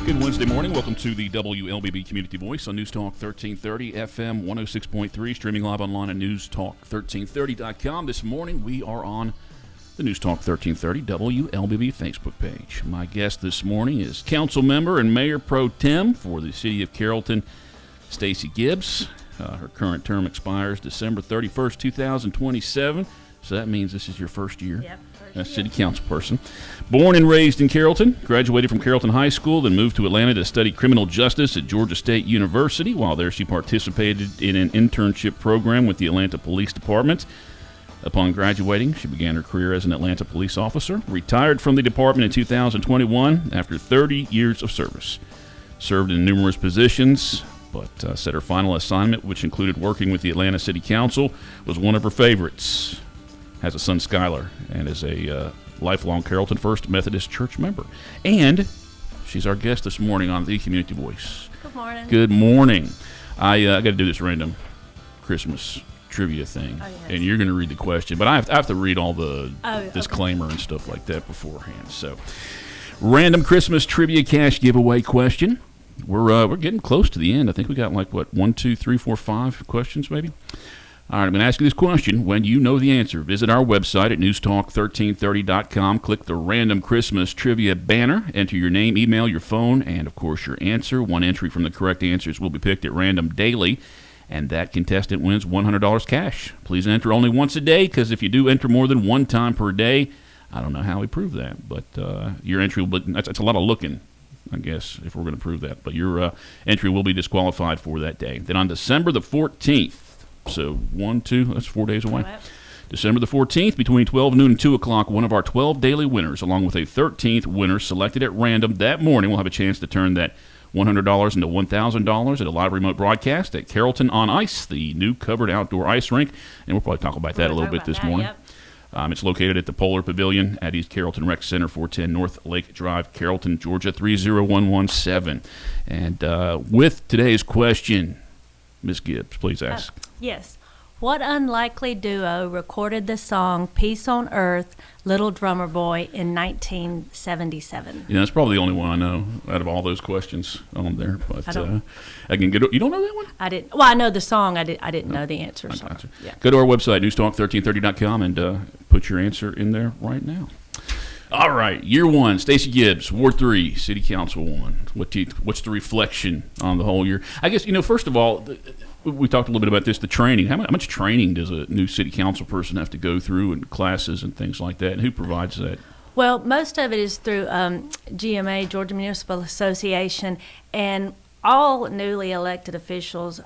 Good Wednesday morning. Welcome to the WLBB Community Voice on News Talk 1330 FM 106.3, streaming live online at newstalk1330.com. This morning we are on the News Talk 1330 WLBB Facebook page. My guest this morning is Councilmember and Mayor Pro Tem for the City of Carrollton, Stacie Gibbs. Her current term expires December 31st, 2027. So that means this is your first year as city council person. Born and raised in Carrollton, graduated from Carrollton High School, then moved to Atlanta to study criminal justice at Georgia State University. While there, she participated in an internship program with the Atlanta Police Department. Upon graduating, she began her career as an Atlanta police officer, retired from the department in 2021 after 30 years of service. Served in numerous positions, but said her final assignment, which included working with the Atlanta City Council, was one of her favorites. Has a son, Skylar, and is a lifelong Carrollton First Methodist Church member. And she's our guest this morning on the Community Voice. Good morning. Good morning. I got to do this random Christmas trivia thing, and you're going to read the question, but I have to read all the disclaimer and stuff like that beforehand. So, random Christmas trivia cash giveaway question. We're getting close to the end. I think we got 1, 2, 3, 4, 5 questions maybe. All right, I'm going to ask you this question. When you know the answer, visit our website at newstalk1330.com. Click the Random Christmas Trivia banner. Enter your name, email, your phone, and, of course, your answer. One entry from the correct answers will be picked at random daily, and that contestant wins $100 cash. Please enter only once a day, because if you do enter more than one time per day, I don't know how we prove that, but your entry will be – that's a lot of looking, I guess, if we're going to prove that. But your entry will be disqualified for that day. Then on December the 14th, so 1, 2, that's 4 days away. Right. December the 14th, between 12 noon and 2 o'clock, one of our 12 daily winners, along with a 13th winner selected at random that morning, will have a chance to turn that $100 into $1,000 at a live remote broadcast at Carrollton on Ice, the new covered outdoor ice rink. And we'll probably talk about that a little bit this morning. Yep. It's located at the Polar Pavilion at East Carrollton Rec Center, 410 North Lake Drive, Carrollton, Georgia, 30117. And with today's question, Ms. Gibbs, please ask. Yes. What unlikely duo recorded the song Peace on Earth, Little Drummer Boy in 1977? Yeah, that's probably the only one I know out of all those questions on there. But I can get. You don't know that one? I didn't. Well, I know the song. I didn't know the answer. So. Gotcha. Yeah. Go to our website, newstalk1330.com, and put your answer in there right now. All right, year one, Stacie Gibbs, Ward 3, City Councilwoman. What's the reflection on the whole year? I guess, first of all, we talked a little bit about this, the training. How much training does a new city council person have to go through, and classes and things like that? And who provides that? Well, most of it is through GMA, Georgia Municipal Association, and all newly elected officials,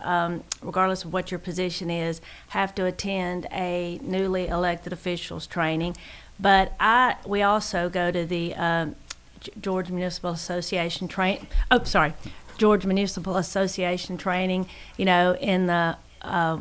regardless of what your position is, have to attend a newly elected officials training. But we also go to the Georgia Municipal Association Georgia Municipal Association training, in the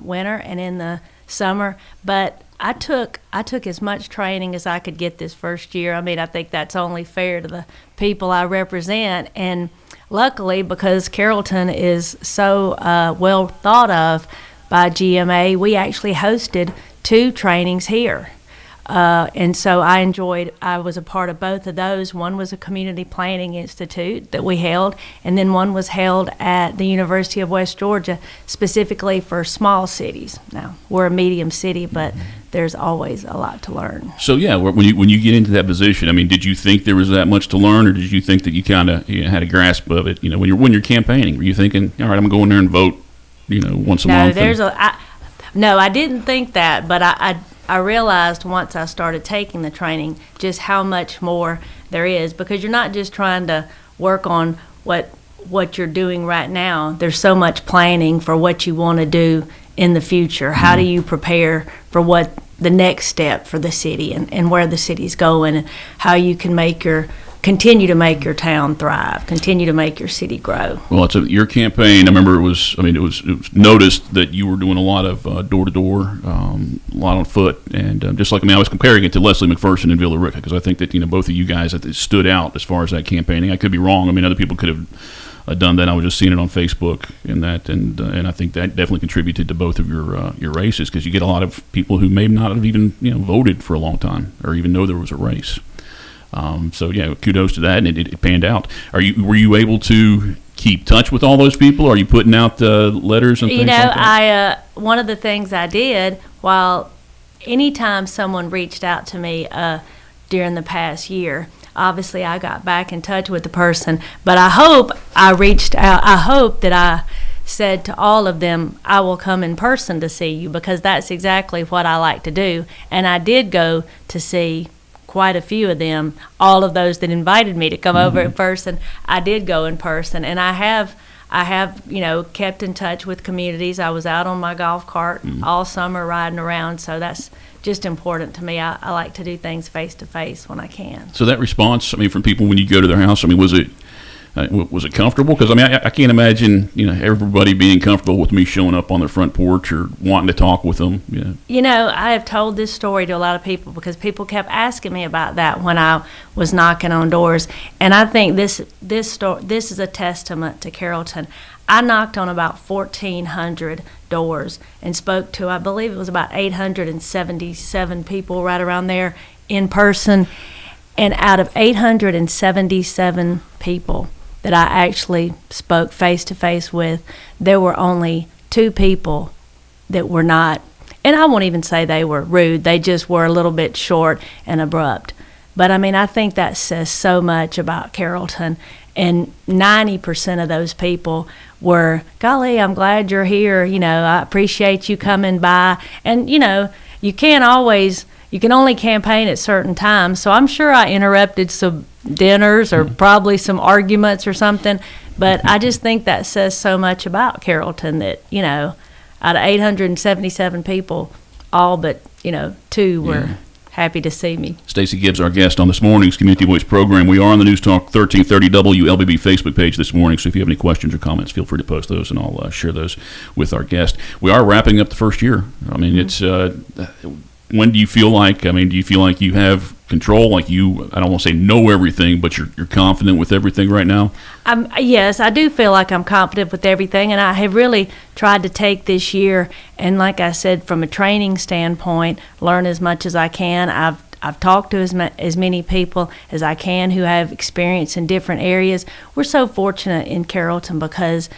winter and in the summer. But I took as much training as I could get this first year. I mean, I think that's only fair to the people I represent. And luckily, because Carrollton is so well thought of by GMA, we actually hosted 2 trainings here. And so I was a part of both of those. One was a community planning institute that we held, and then one was held at the University of West Georgia, specifically for small cities. Now, we're a medium city, but there's always a lot to learn. So yeah, when you get into that position, I mean, did you think there was that much to learn, or did you think that you kind of had a grasp of it? When you're campaigning, were you thinking, all right, I'm going there and vote, once a month? No, I didn't think that, but I realized once I started taking the training just how much more there is, because you're not just trying to work on what you're doing right now. There's so much planning for what you want to do in the future. How do you prepare for what the next step for the city and where the city's going, and how you can continue to make your town thrive, continue to make your city grow. Well, your campaign. I remember it was noticed that you were doing a lot of door-to-door, a lot on foot, and just like I was comparing it to Leslie McPherson and Villa Rica, because I think that both of you guys stood out as far as that campaigning. I could be wrong. I mean, other people could have done that. I was just seeing it on Facebook and I think that definitely contributed to both of your races, because you get a lot of people who may not have even voted for a long time or even know there was a race. So yeah, kudos to that, and it panned out. Were you able to keep touch with all those people? Are you putting out letters and things like that? One of the things I did, while anytime someone reached out to me during the past year, obviously I got back in touch with the person, but I hope I reached out. I hope that I said to all of them, I will come in person to see you, because that's exactly what I like to do. And I did go to see quite a few of them, all of those that invited me to come over in person. I did go in person, and I have kept in touch with communities. I was out on my golf cart all summer riding around, so that's just important to me. I like to do things face to face when I can. So that response, from people when you go to their house, was it comfortable? Because I can't imagine everybody being comfortable with me showing up on their front porch or wanting to talk with them. I have told this story to a lot of people because people kept asking me about that when I was knocking on doors, and I think this is a testament to Carrollton. I knocked on about 1,400 doors and spoke to, I believe it was about 877 people, right around there, in person. And out of 877 people that I actually spoke face to face with, there were only 2 people that were not, and I won't even say they were rude, they just were a little bit short and abrupt. But I think that says so much about Carrollton. And 90% of those people were, golly, I'm glad you're here. I appreciate you coming by. And, you can only campaign at certain times. So I'm sure I interrupted some dinners or probably some arguments or something. But I just think that says so much about Carrollton that, out of 877 people, all but, 2 were happy to see me. Stacie Gibbs, our guest on this morning's Community Voice program. We are on the News Talk 1330 WLBB Facebook page this morning, so if you have any questions or comments, feel free to post those, and I'll share those with our guest. We are wrapping up the first year. It's when do you feel like? Do you feel like you have control? Like I don't want to say know everything, but you're confident with everything right now? Yes, I do feel like I'm confident with everything, and I have really tried to take this year and, like I said, from a training standpoint, learn as much as I can. I've talked to as many people as I can who have experience in different areas. We're so fortunate in Carrollton because,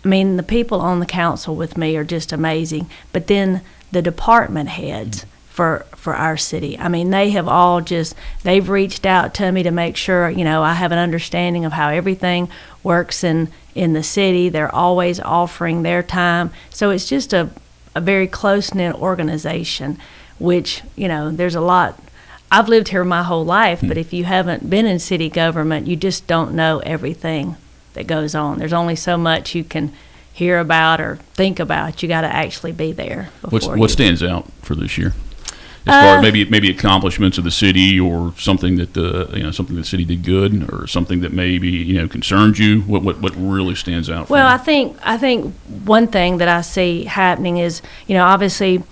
the people on the council with me are just amazing, but then the department heads for our city. They have all they've reached out to me to make sure, I have an understanding of how everything works in the city. They're always offering their time. So it's just a very close-knit organization, which, there's a lot. I've lived here my whole life, but if you haven't been in city government, you just don't know everything that goes on. There's only so much you can hear about or think about. You got to actually be there. What stands out for this year? As far as maybe accomplishments of the city, or something that something the city did good, or something that maybe concerns you. What really stands out? Well, I think one thing that I see happening is obviously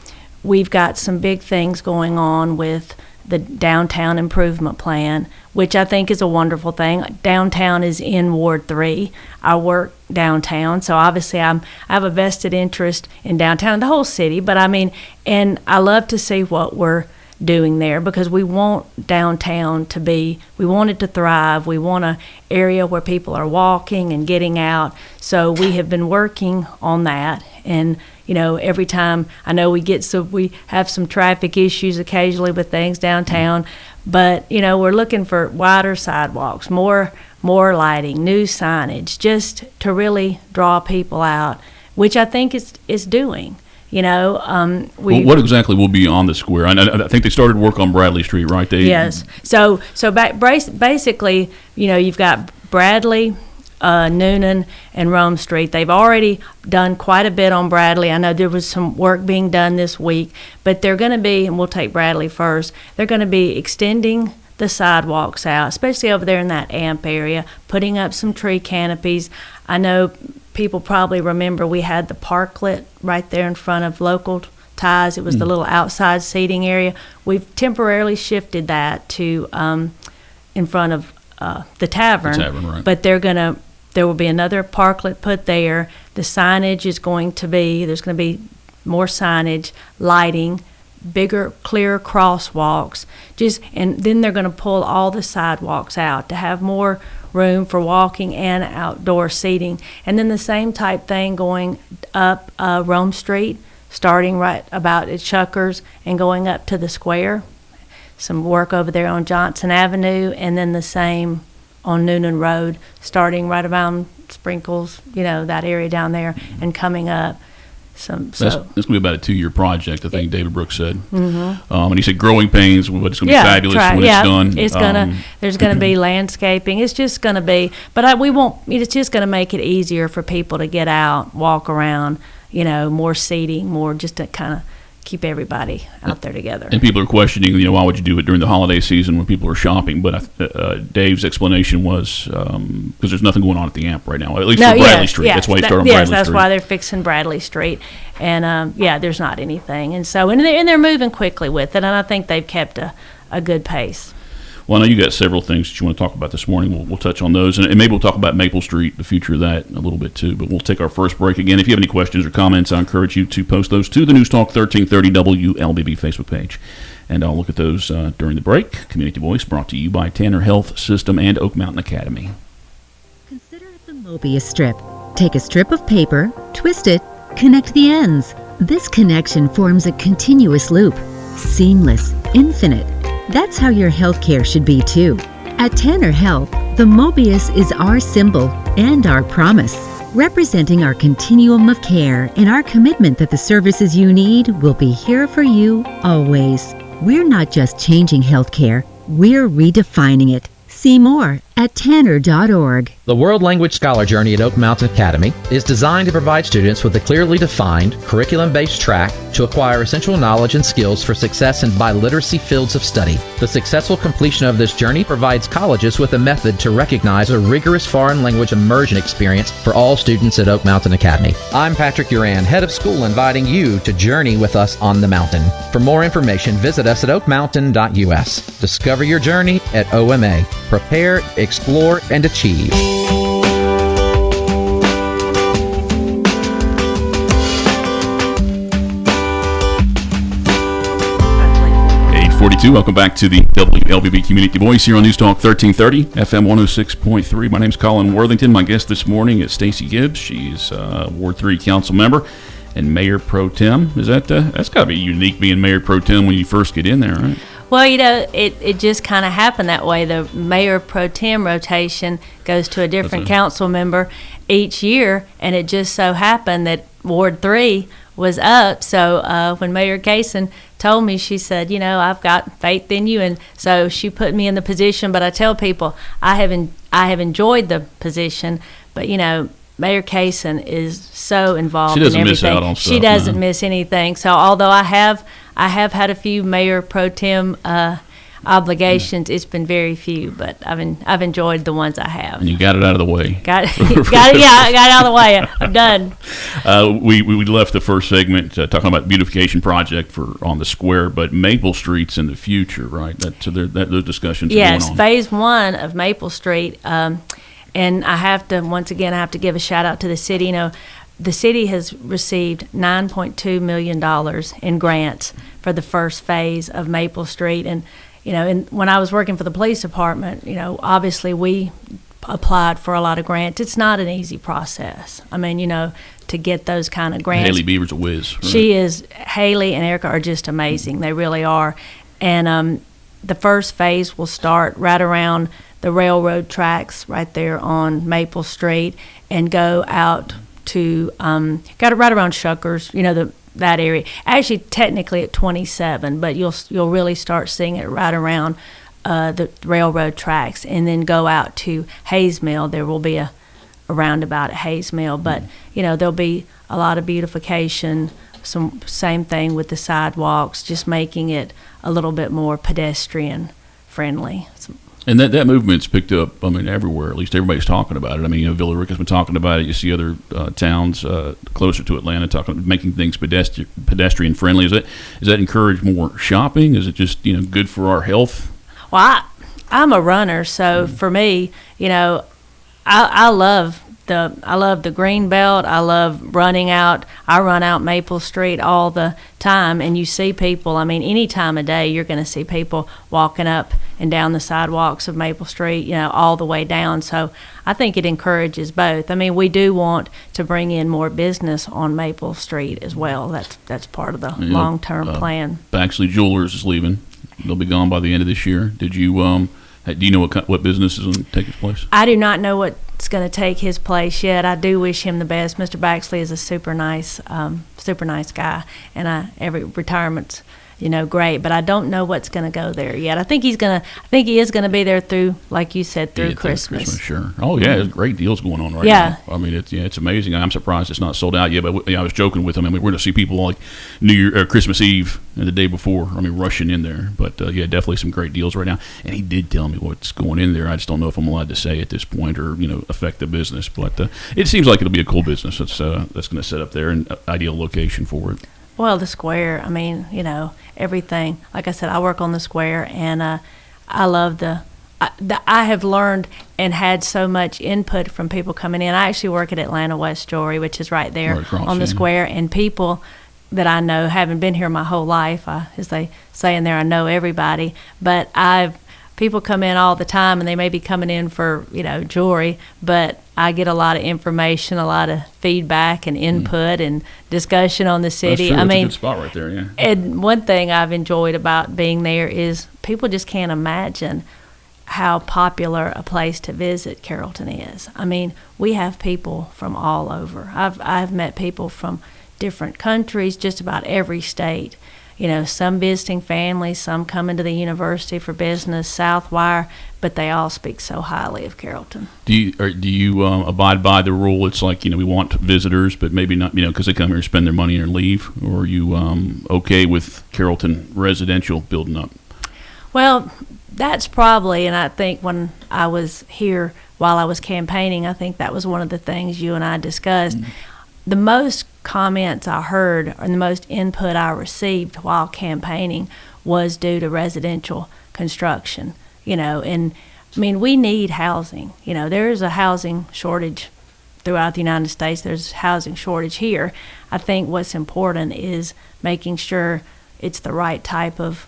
we've got some big things going on with the downtown improvement plan, which I think is a wonderful thing. Downtown is in Ward 3. I work downtown, so obviously I have a vested interest in downtown and the whole city, but and I love to see what we're doing there, because we want downtown we want it to thrive. We want an area where people are walking and getting out. So we have been working on that, and every time I know we have some traffic issues occasionally with things downtown, but we're looking for wider sidewalks, more lighting, new signage, just to really draw people out, which I think is doing. What exactly will be on the square? I think they started work on Bradley Street, right? Yes. So basically, you've got Bradley, Noonan, and Rome Street. They've already done quite a bit on Bradley. I know there was some work being done this week, but they're going to be, and we'll take Bradley first, they're going to be extending the sidewalks out, especially over there in that AMP area, putting up some tree canopies. I know people probably remember we had the parklet right there in front of Local Ties. It was the little outside seating area. We've temporarily shifted that to in front of the tavern. Right. But there will be another parklet put there. The signage is there's going to be more signage, lighting, bigger, clearer crosswalks. And then they're going to pull all the sidewalks out to have more room for walking and outdoor seating. And then the same type thing going up Rome Street, starting right about at Shuckers and going up to the square. Some work over there on Johnson Avenue, and then the same on Noonan Road, starting right around Sprinkles, that area down there, and coming up. That's going to be about a 2-year project, I think David Brooks said. Mm-hmm. And he said growing pains, but it's going to be fabulous when it's done. It's there's going to be landscaping. It's just going to be, but it's just going to make it easier for people to get out, walk around, more seating, more just to kind of keep everybody out there together. And people are questioning, why would you do it during the holiday season when people are shopping? But Dave's explanation was because there's nothing going on at the AMP right now, at least for Bradley Street. That's why he started on Bradley Street. Yes, that's why they're fixing Bradley Street. And, there's not anything. And so, and they're moving quickly with it, and I think they've kept a good pace. Well, I know you got several things that you want to talk about this morning. We'll touch on those, and maybe we'll talk about Maple Street, the future of that, a little bit too. But we'll take our first break again. If you have any questions or comments, I encourage you to post those to the News Talk 1330 WLBB Facebook page, and I'll look at those during the break. Community Voice brought to you by Tanner Health System and Oak Mountain Academy. Consider the Mobius strip. Take a strip of paper, twist it, connect the ends. This connection forms a continuous loop, seamless, infinite. That's how your healthcare should be too. At Tanner Health, the Mobius is our symbol and our promise, representing our continuum of care and our commitment that the services you need will be here for you always. We're not just changing healthcare, we're redefining it. See more at tanner.org. The World Language Scholar Journey at Oak Mountain Academy is designed to provide students with a clearly defined, curriculum-based track to acquire essential knowledge and skills for success in biliteracy fields of study. The successful completion of this journey provides colleges with a method to recognize a rigorous foreign language immersion experience for all students at Oak Mountain Academy. I'm Patrick Uran, head of school, inviting you to journey with us on the mountain. For more information, visit us at oakmountain.us. Discover your journey at OMA. Prepare, explore, and achieve. 8:42. Welcome back to the WLBB Community Voice here on News Talk 1330 FM 106.3. My name's Colin Worthington. My guest this morning is Stacie Gibbs. She's Ward 3 council member and Mayor Pro Tem. That's got to be unique being Mayor Pro Tem when you first get in there, right? Well, it just kind of happened that way. The Mayor Pro Tem rotation goes to a different council member each year, and it just so happened that Ward 3 was up. So when Mayor Kaysen told me, she said, I've got faith in you, and so she put me in the position. But I tell people I have enjoyed the position, but Mayor Kaysen is so involved in everything. She doesn't miss out on stuff. She doesn't miss anything. So although I have had a few Mayor Pro Tem obligations, it's been very few, but I've enjoyed the ones I have. And you got it out of the way. Got it. Yeah, I got it out of the way. I'm done. We left the first segment talking about beautification project on the square, but Maple Street's in the future, right? Those discussions are going on. Yes, phase 1 of Maple Street. And I have to give a shout out to the city. The city has received $9.2 million in grants for the first phase of Maple Street. And, when I was working for the police department, obviously we applied for a lot of grants. It's not an easy process. I mean, to get those kind of grants. Haley Beaver's a whiz. Right? Haley and Erica are just amazing. They really are. And the first phase will start right around the railroad tracks right there on Maple Street and go out to got it right around Shuckers, that area. Actually, technically at 27, but you'll really start seeing it right around the railroad tracks, and then go out to Hayes Mill. There will be a roundabout at Hayes Mill, but there'll be a lot of beautification. Same thing with the sidewalks, just making it a little bit more pedestrian friendly. And that movement's picked up, everywhere. At least everybody's talking about it. Villa Rica's been talking about it. You see other towns closer to Atlanta talking about making things pedestrian friendly. Does that encourage more shopping? Is it just good for our health? Well, I'm a runner, so for me, I love I love the green belt. I love running out. I run out Maple Street all the time, and you see people. I mean, any time of day, you're going to see people walking up and down the sidewalks of Maple Street, all the way down. So I think it encourages both. I mean, we do want to bring in more business on Maple Street as well. That's part of the long-term plan. Baxley Jewelers is leaving. They'll be gone by the end of this year. Do you know what business is going to take its place? I do not know what's going to take his place yet. I do wish him the best. Mr. Baxley is a super nice guy, and every retirement's great. But I don't know what's going to go there yet. I think he is going to be there through, like you said, through Christmas. Sure. Oh yeah, there's great deals going on right now. I mean, it's amazing. I'm surprised it's not sold out yet. But I was joking with him. I mean, we're going to see people like New Year or Christmas Eve and the day before. I mean, rushing in there. But definitely some great deals right now. And he did tell me what's going in there. I just don't know if I'm allowed to say at this point or affect the business. But it seems like it'll be a cool business that's going to set up there, an ideal location for it. Well, the square, I mean, everything. Like I said, I work on the square, and I love I have learned and had so much input from people coming in. I actually work at Atlanta West Jewelry, which is right there on the square, and people that I know haven't been here my whole life. As they say in there, I know everybody, but people come in all the time, and they may be coming in for jewelry, but I get a lot of information, a lot of feedback and input and discussion on the city. That's true. It's a good spot right there, yeah. And one thing I've enjoyed about being there is people just can't imagine how popular a place to visit Carrollton is. I mean, we have people from all over. I've met people from different countries, just about every state. Some visiting families, some coming to the university for business, Southwire, but they all speak so highly of Carrollton. Do you abide by the rule? It's like, we want visitors, but maybe not, because they come here, spend their money and leave? Or are you okay with Carrollton residential building up? Well, that's probably, and I think when I was here while I was campaigning, I think that was one of the things you and I discussed. Mm-hmm. The most comments I heard and the most input I received while campaigning was due to residential construction, and I mean, we need housing. There is a housing shortage throughout the United States. There's a housing shortage here. I think what's important is making sure it's the right type of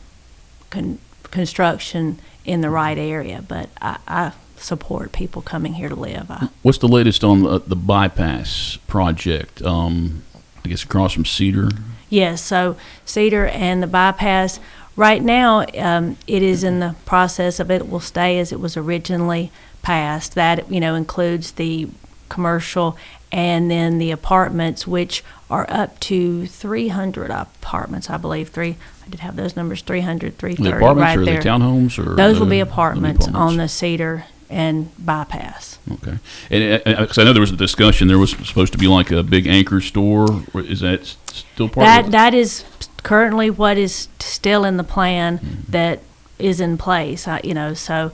construction in the right area, but I support people coming here to live. What's the latest on the bypass project? I guess across from Cedar? Yes, so Cedar and the bypass, right now it is in the process of it will stay as it was originally passed. That includes the commercial and then the apartments, which are up to 300 apartments, I believe. I did have those numbers, 300, 330 the apartments right or there. The townhomes? Or those will be apartments on the Cedar and bypass. Okay. And because I know there was a discussion, there was supposed to be like a big anchor store. Is that still part of it? That is currently what is still in the plan that is in place. So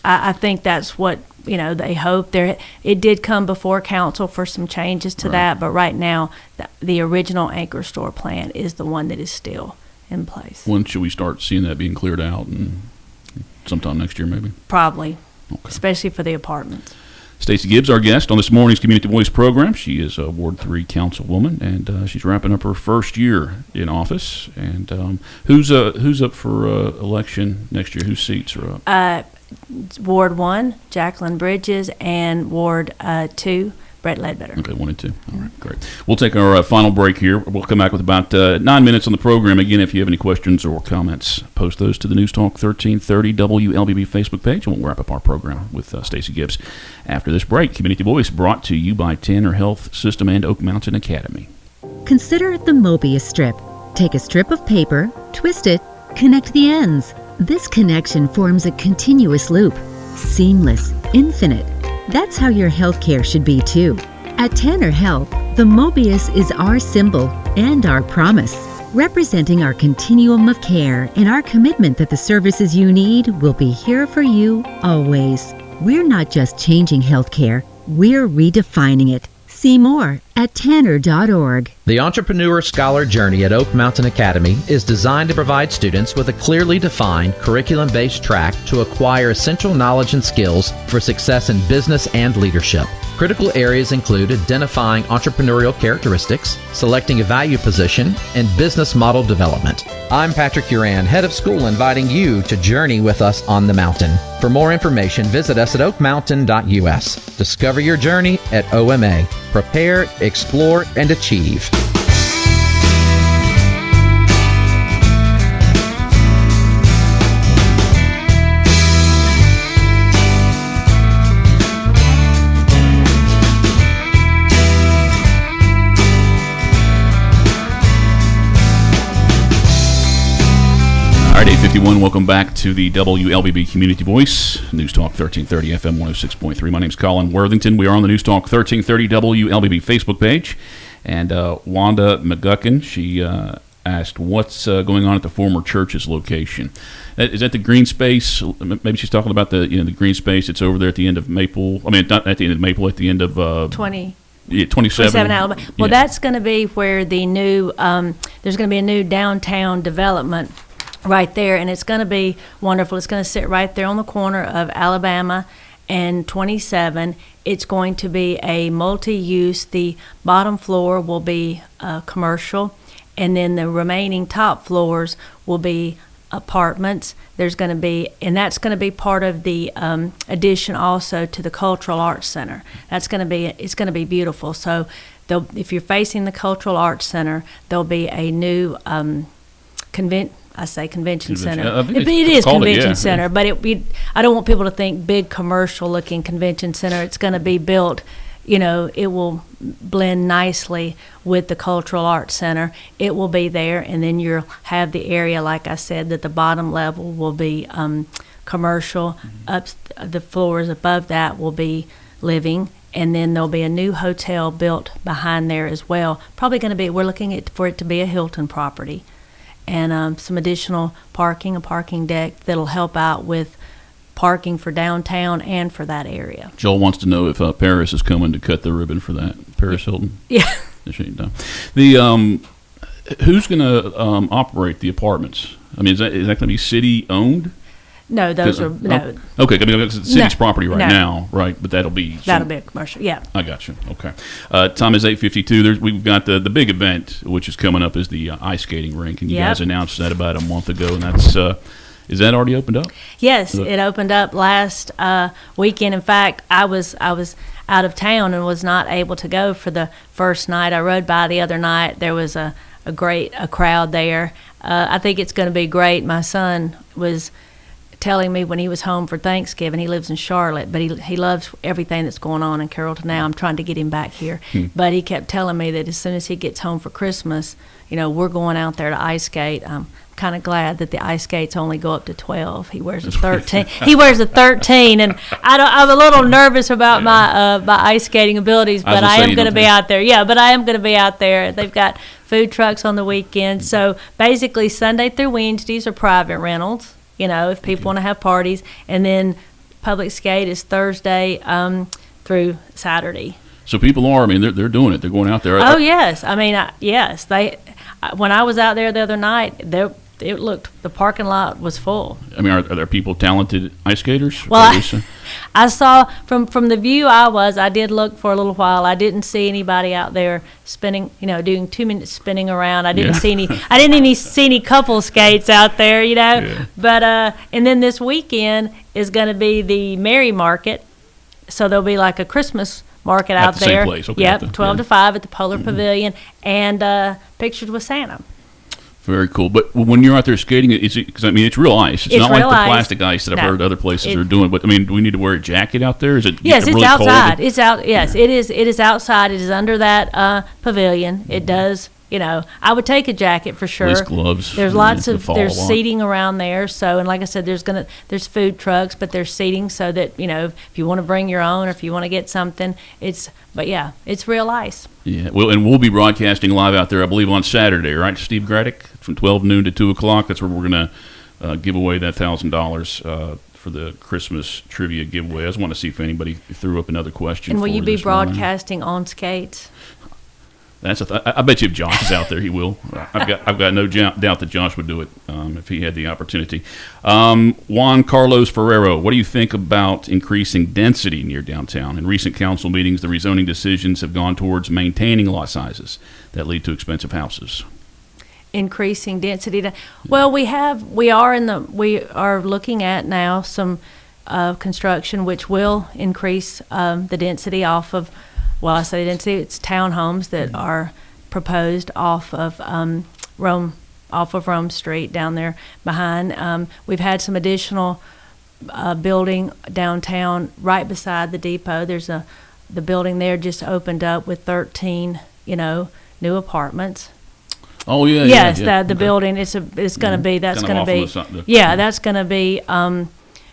I think that's what they hope. It did come before council for some changes to that, but right now the original anchor store plan is the one that is still in place. When should we start seeing that being cleared out? And sometime next year, maybe? Probably, especially for the apartments. Stacie Gibbs, our guest on this morning's Community Voice program. She is a Ward 3 councilwoman, and she's wrapping up her first year in office. And who's up for election next year? Whose seats are up? Ward 1, Jacqueline Bridges, and Ward 2, Brett Ledbetter. Okay, 1 and 2. All right, great. We'll take our final break here. We'll come back with about 9 minutes on the program. Again, if you have any questions or comments, post those to the News Talk 1330 WLBB Facebook page, and we'll wrap up our program with Stacie Gibbs after this break. Community Voice brought to you by Tanner Health System and Oak Mountain Academy. Consider the Mobius strip. Take a strip of paper, twist it, connect the ends. This connection forms a continuous loop. Seamless, infinite. That's how your healthcare should be too. At Tanner Health, the Mobius is our symbol and our promise, representing our continuum of care and our commitment that the services you need will be here for you always. We're not just changing healthcare, we're redefining it. See more at tanner.org. The Entrepreneur Scholar Journey at Oak Mountain Academy is designed to provide students with a clearly defined curriculum-based track to acquire essential knowledge and skills for success in business and leadership. Critical areas include identifying entrepreneurial characteristics, selecting a value position, and business model development. I'm Patrick Uran, head of school, inviting you to journey with us on the mountain. For more information, visit us at oakmountain.us. Discover your journey at OMA. Prepare, explore, and achieve. All right, 8:51. Welcome back to the WLBB Community Voice, News Talk 1330 FM 106.3. My name's Colin Worthington. We are on the News Talk 1330 WLBB Facebook page. And Wanda McGuckin, she asked, what's going on at the former church's location? Is that the green space? Maybe she's talking about the the green space. It's over there at the end of Maple. I mean, not at the end of Maple, at the end of 27 Alabama. Well, that's going to be where the new there's going to be a new downtown development right there, and it's going to be wonderful. It's going to sit right there on the corner of Alabama and 27. It's going to be a multi-use. The bottom floor will be commercial, and then the remaining top floors will be apartments. There's going to be, and that's going to be part of the addition also to the Cultural Arts Center. It's going to be beautiful. So if you're facing the Cultural Arts Center, there'll be a new convention center. It is convention center, but I don't want people to think big commercial-looking convention center. It's going to be built. It will blend nicely with the Cultural Arts Center. It will be there, and then you'll have the area, like I said, that the bottom level will be commercial. Up the floors above that will be living, and then there'll be a new hotel built behind there as well. Probably going to be. We're looking for it to be a Hilton property. And some additional parking, a parking deck that'll help out with parking for downtown and for that area. Joel wants to know if Paris is coming to cut the ribbon for that. Paris Hilton? Yeah. The who's going to operate the apartments? I mean, is that going to be city-owned? No, those are no. Okay, I mean, it's the city's property right now, right? But that'll be a commercial. Yeah, I got you. Okay, time is 8:52. We've got the big event, which is coming up, is the ice skating rink, and you guys announced that about a month ago, and that's is that already opened up? Yes, it opened up last weekend. In fact, I was out of town and was not able to go for the first night. I rode by the other night. There was a great crowd there. I think it's going to be great. My son was telling me when he was home for Thanksgiving, he lives in Charlotte, but he loves everything that's going on in Carrollton now. I'm trying to get him back here. But he kept telling me that as soon as he gets home for Christmas, we're going out there to ice skate. I'm kind of glad that the ice skates only go up to 12. He wears a 13. He wears a 13, and I'm a little nervous about my ice skating abilities, but I am going to be out there. Yeah, but I am going to be out there. They've got food trucks on the weekend. So basically Sunday through Wednesdays are private rentals. If people want to have parties, and then public skate is Thursday through Saturday. So people are, they're doing it. They're going out there. Oh, yes. Yes. When I was out there the other night, the parking lot was full. Are there people, talented ice skaters? Well, I saw from the view I did look for a little while. I didn't see anybody out there spinning, doing 2 minutes spinning around. I didn't see any couple skates out there, Yeah. But and then this weekend is going to be the Merry Market, so there'll be like a Christmas market out there. Same place. Okay, yep, 12 to 5 at the Polar Pavilion, and pictures with Santa. Very cool. But when you're out there skating, it's real ice. It's not like the plastic ice that I've heard other places are doing. But do we need to wear a jacket out there? Is it yes? Really it's outside. cold? It's out. Yes, it is. It is outside. It is under that pavilion. It does. I would take a jacket for sure. At least gloves. There's lots of seating around there. So, and like I said, there's food trucks, but there's seating so that if you want to bring your own or if you want to get something, it's real ice. Yeah. Well, and we'll be broadcasting live out there, I believe, on Saturday, right, Steve Graddick, from 12 noon to 2 o'clock. That's where we're going to give away that $1,000 for the Christmas trivia giveaway. I just want to see if anybody threw up another question. And will you be broadcasting on skates? I bet you if Josh is out there, he will. I've got no doubt that Josh would do it if he had the opportunity. Juan Carlos Ferrero, what do you think about increasing density near downtown? In recent council meetings, the rezoning decisions have gone towards maintaining lot sizes that lead to expensive houses. Increasing density. Well, we are looking at now some construction which will increase the density off of. Well, I say density. It's townhomes that are proposed off of Rome Street down there behind. We've had some additional building downtown right beside the depot. There's the building there just opened up with 13, new apartments. Oh yeah. Yes, yeah. the building. It's going to be. That's going to be. That's going to be.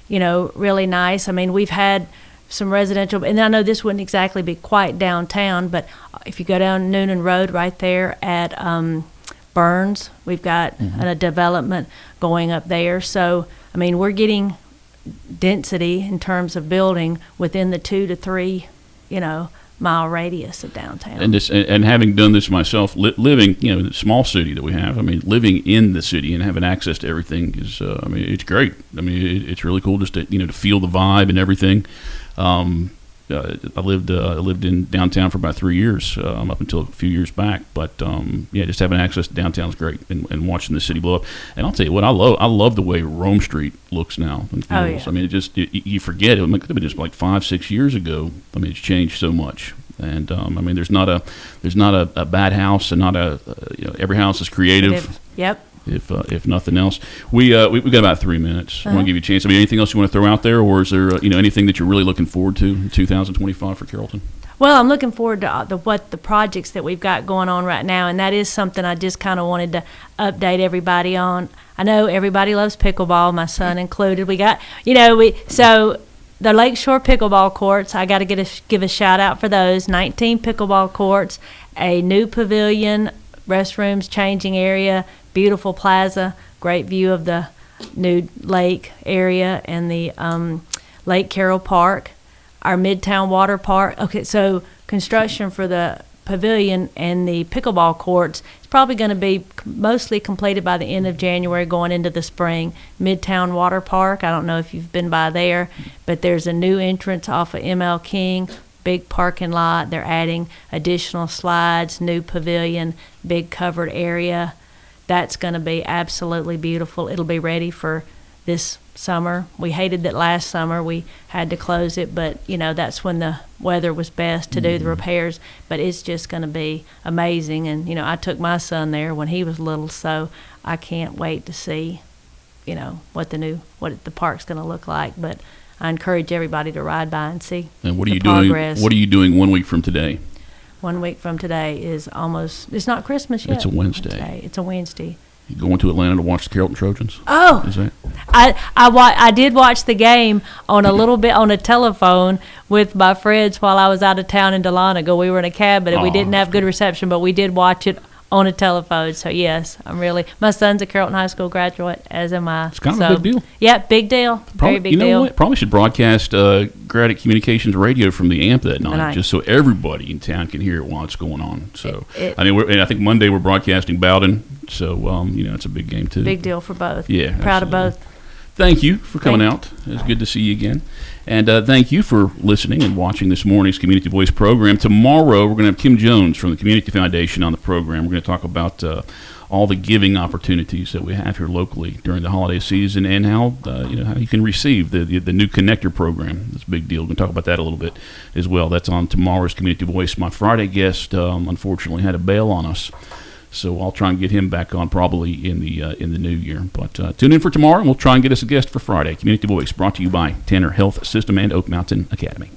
Really nice. I mean, we've had some residential, and I know this wouldn't exactly be quite downtown, but if you go down Noonan Road right there at Burns, we've got a development going up there. So, I mean, we're getting density in terms of building within the 2 to 3, mile radius of downtown. And having done this myself, living, in the small city that we have, I mean, living in the city and having access to everything is, it's great. I mean, it's really cool just to, to feel the vibe and everything. I lived in downtown for about 3 years, up until a few years back. But just having access to downtown is great, and watching the city blow up. And I'll tell you what, I love the way Rome Street looks now and feels. Oh, yeah. I mean, you forget it. It could have been just like 5-6 years ago. I mean, it's changed so much. And I mean, there's not a bad house, and not every house is creative. Yep. If nothing else, we've got about 3 minutes. I want to give you a chance. I mean, anything else you want to throw out there, or is there anything that you're really looking forward to in 2025 for Carrollton? Well, I'm looking forward to the projects that we've got going on right now, and that is something I just kind of wanted to update everybody on. I know everybody loves pickleball, my son included. We got so the Lakeshore pickleball courts. I got to give a shout out for those 19 pickleball courts, a new pavilion, restrooms, changing area. Beautiful plaza, great view of the new lake area and the Lake Carroll Park, our Midtown Water Park. Okay, so construction for the pavilion and the pickleball courts is probably going to be mostly completed by the end of January going into the spring. Midtown Water Park, I don't know if you've been by there, but there's a new entrance off of M.L. King, big parking lot. They're adding additional slides, new pavilion, big covered area. That's going to be absolutely beautiful. It'll be ready for this summer. We hated that last summer we had to close it, but that's when the weather was best to do the repairs. But it's just going to be amazing. And I took my son there when he was little, so I can't wait to see what the park's going to look like. But I encourage everybody to ride by and see. And what are the you progress. doing? What are you doing 1 week from today? 1 week from today is it's not Christmas yet. It's a Wednesday. It's a Wednesday. You going to Atlanta to watch the Carrollton Trojans? Oh, is that? I did watch the game on a telephone with my friends while I was out of town in Dahlonega. We were in a cab, but we didn't have good reception, but we did watch it on a telephone. So yes, my son's a Carrollton High School graduate, as am I. It's kind of a big deal. Yeah, big deal. Very big deal. What? Probably should broadcast Graddick Communications Radio from the AMP that night, just so everybody in town can hear it while it's going on. So I think Monday we're broadcasting Bowden. So it's a big game too. Big deal for both. Yeah, proud of both. Thank you for coming out. It's good to see you again. And thank you for listening and watching this morning's Community Voice program. Tomorrow, we're going to have Kim Jones from the Community Foundation on the program. We're going to talk about all the giving opportunities that we have here locally during the holiday season, and how how you can receive the new Connector program. It's a big deal. We're going to talk about that a little bit as well. That's on tomorrow's Community Voice. My Friday guest, unfortunately, had a bail on us. So I'll try and get him back on probably in the new year. But tune in for tomorrow, and we'll try and get us a guest for Friday. Community Voice brought to you by Tanner Health System and Oak Mountain Academy.